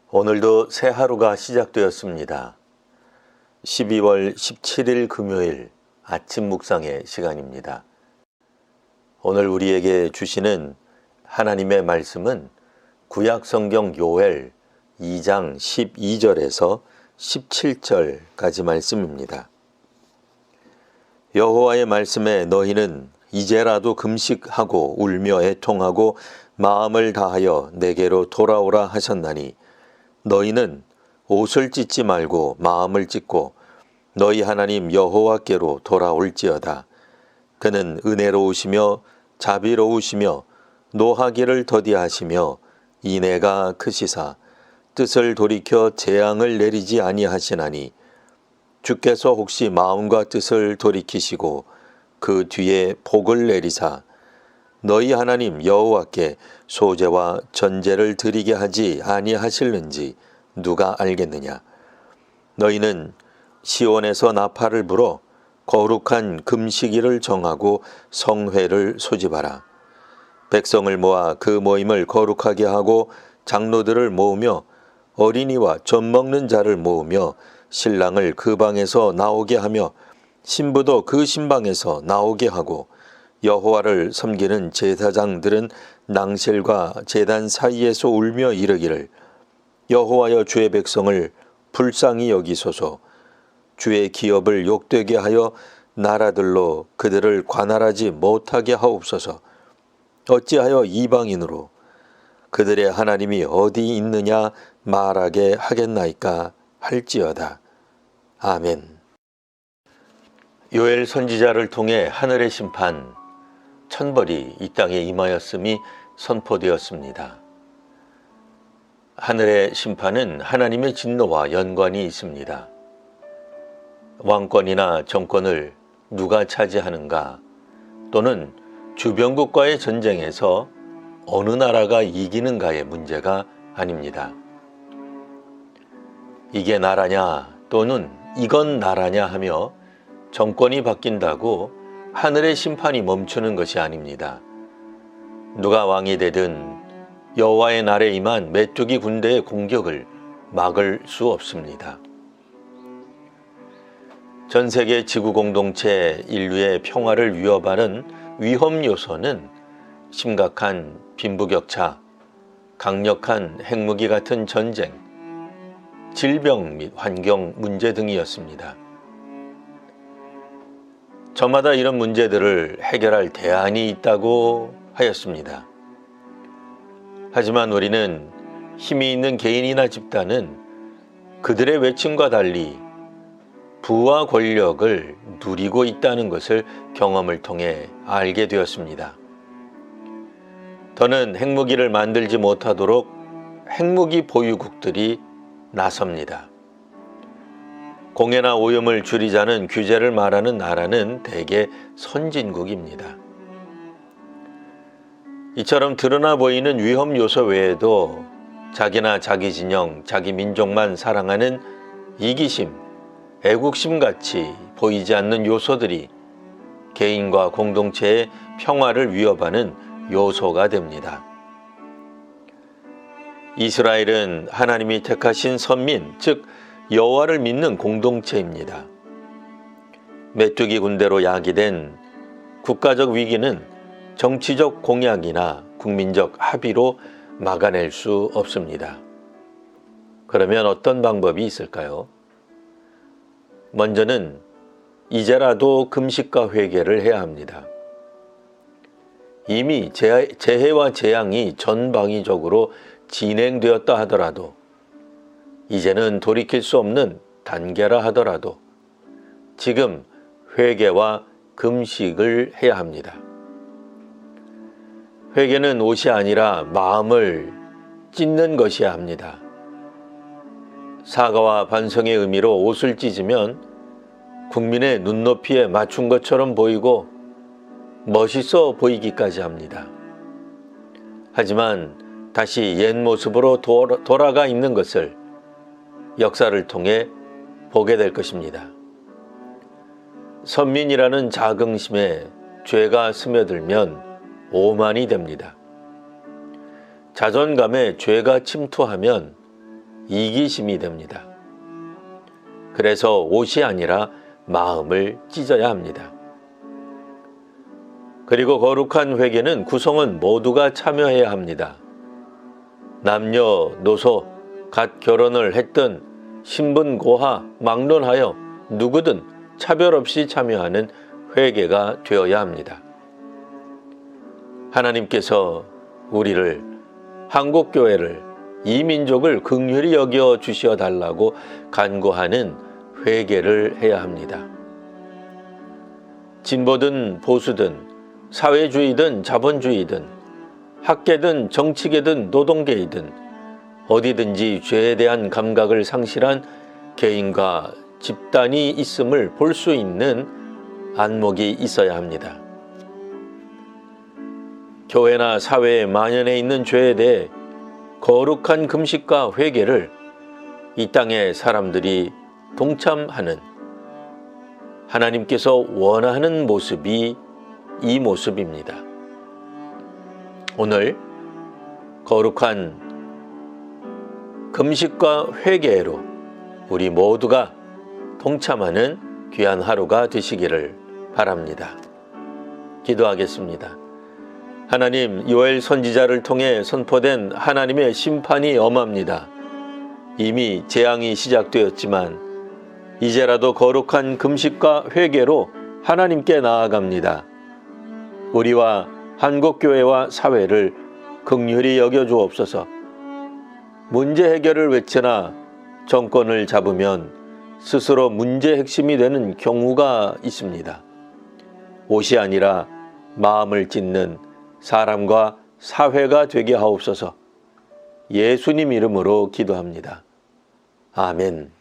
오늘도 새 하루가 시작되었습니다. 12월 17일 금요일 아침 묵상의 시간입니다. 오늘 우리에게 주시는 하나님의 말씀은 구약 성경 요엘 2장 12절에서 17절까지 말씀입니다. 여호와의 말씀에 너희는 이제라도 금식하고 울며 애통하고 마음을 다하여 내게로 돌아오라 하셨나니 너희는 옷을 찢지 말고 마음을 찢고 너희 하나님 여호와께로 돌아올지어다. 그는 은혜로우시며 자비로우시며 노하기를 더디하시며 인애가 크시사 뜻을 돌이켜 재앙을 내리지 아니하시나니 주께서 혹시 마음과 뜻을 돌이키시고 그 뒤에 복을 내리사 너희 하나님 여호와께 소제와 전제를 드리게 하지 아니하실는지 누가 알겠느냐. 너희는 시온에서 나팔을 불어 거룩한 금식일을 정하고 성회를 소집하라. 백성을 모아 그 모임을 거룩하게 하고 장로들을 모으며 어린이와 젖먹는 자를 모으며 신랑을 그 방에서 나오게 하며 신부도 그 신방에서 나오게 하고 여호와를 섬기는 제사장들은 낭실과 제단 사이에서 울며 이르기를 여호와여 주의 백성을 불쌍히 여기소서. 주의 기업을 욕되게 하여 나라들로 그들을 관할하지 못하게 하옵소서. 어찌하여 이방인으로 그들의 하나님이 어디 있느냐 말하게 하겠나이까 할지어다. 아멘. 요엘 선지자를 통해 하늘의 심판, 천벌이 이 땅에 임하였음이 선포되었습니다. 하늘의 심판은 하나님의 진노와 연관이 있습니다. 왕권이나 정권을 누가 차지하는가 또는 주변국과의 전쟁에서 어느 나라가 이기는가의 문제가 아닙니다. 이게 나라냐 또는 이건 나라냐 하며 정권이 바뀐다고 하늘의 심판이 멈추는 것이 아닙니다. 누가 왕이 되든 여호와의 날에 임한 메뚜기 군대의 공격을 막을 수 없습니다. 전 세계 지구 공동체 인류의 평화를 위협하는 위험 요소는 심각한 빈부격차, 강력한 핵무기 같은 전쟁, 질병 및 환경 문제 등이었습니다. 저마다 이런 문제들을 해결할 대안이 있다고 하였습니다. 하지만 우리는 힘이 있는 개인이나 집단은 그들의 외침과 달리 부와 권력을 누리고 있다는 것을 경험을 통해 알게 되었습니다. 더는 핵무기를 만들지 못하도록 핵무기 보유국들이 나섭니다. 공해나 오염을 줄이자는 규제를 말하는 나라는 대개 선진국입니다. 이처럼 드러나 보이는 위험 요소 외에도 자기나 자기 진영, 자기 민족만 사랑하는 이기심, 애국심 같이 보이지 않는 요소들이 개인과 공동체의 평화를 위협하는 요소가 됩니다. 이스라엘은 하나님이 택하신 선민, 즉 여호와를 믿는 공동체입니다. 메뚜기 군대로 야기된 국가적 위기는 정치적 공약이나 국민적 합의로 막아낼 수 없습니다. 그러면 어떤 방법이 있을까요? 먼저는 이제라도 금식과 회개를 해야 합니다. 이미 재해와 재앙이 전방위적으로 진행되었다 하더라도 이제는 돌이킬 수 없는 단계라 하더라도 지금 회개와 금식을 해야 합니다. 회개는 옷이 아니라 마음을 찢는 것이야 합니다. 사과와 반성의 의미로 옷을 찢으면 국민의 눈높이에 맞춘 것처럼 보이고 멋있어 보이기까지 합니다. 하지만 다시 옛 모습으로 돌아가 있는 것을 역사를 통해 보게 될 것입니다. 선민이라는 자긍심에 죄가 스며들면 오만이 됩니다. 자존감에 죄가 침투하면 이기심이 됩니다. 그래서 옷이 아니라 마음을 찢어야 합니다. 그리고 거룩한 회개는 구성원 모두가 참여해야 합니다. 남녀노소, 갓 결혼을 했든 신분고하, 막론하여 누구든 차별 없이 참여하는 회개가 되어야 합니다. 하나님께서 우리를, 한국교회를, 이 민족을 긍휼히 여겨 주시어 달라고 간구하는 회개를 해야 합니다. 진보든 보수든 사회주의든 자본주의든 학계든 정치계든 노동계이든 어디든지 죄에 대한 감각을 상실한 개인과 집단이 있음을 볼 수 있는 안목이 있어야 합니다. 교회나 사회에 만연해 있는 죄에 대해 거룩한 금식과 회개를 이 땅의 사람들이 동참하는 하나님께서 원하는 모습이 이 모습입니다. 오늘 거룩한 금식과 회개로 우리 모두가 동참하는 귀한 하루가 되시기를 바랍니다. 기도하겠습니다. 하나님, 요엘 선지자를 통해 선포된 하나님의 심판이 엄합니다. 이미 재앙이 시작되었지만 이제라도 거룩한 금식과 회개로 하나님께 나아갑니다. 우리와 한국교회와 사회를 긍휼히 여겨주옵소서. 문제 해결을 외치나 정권을 잡으면 스스로 문제 핵심이 되는 경우가 있습니다. 옷이 아니라 마음을 찢는 사람과 사회가 되게 하옵소서. 예수님 이름으로 기도합니다. 아멘.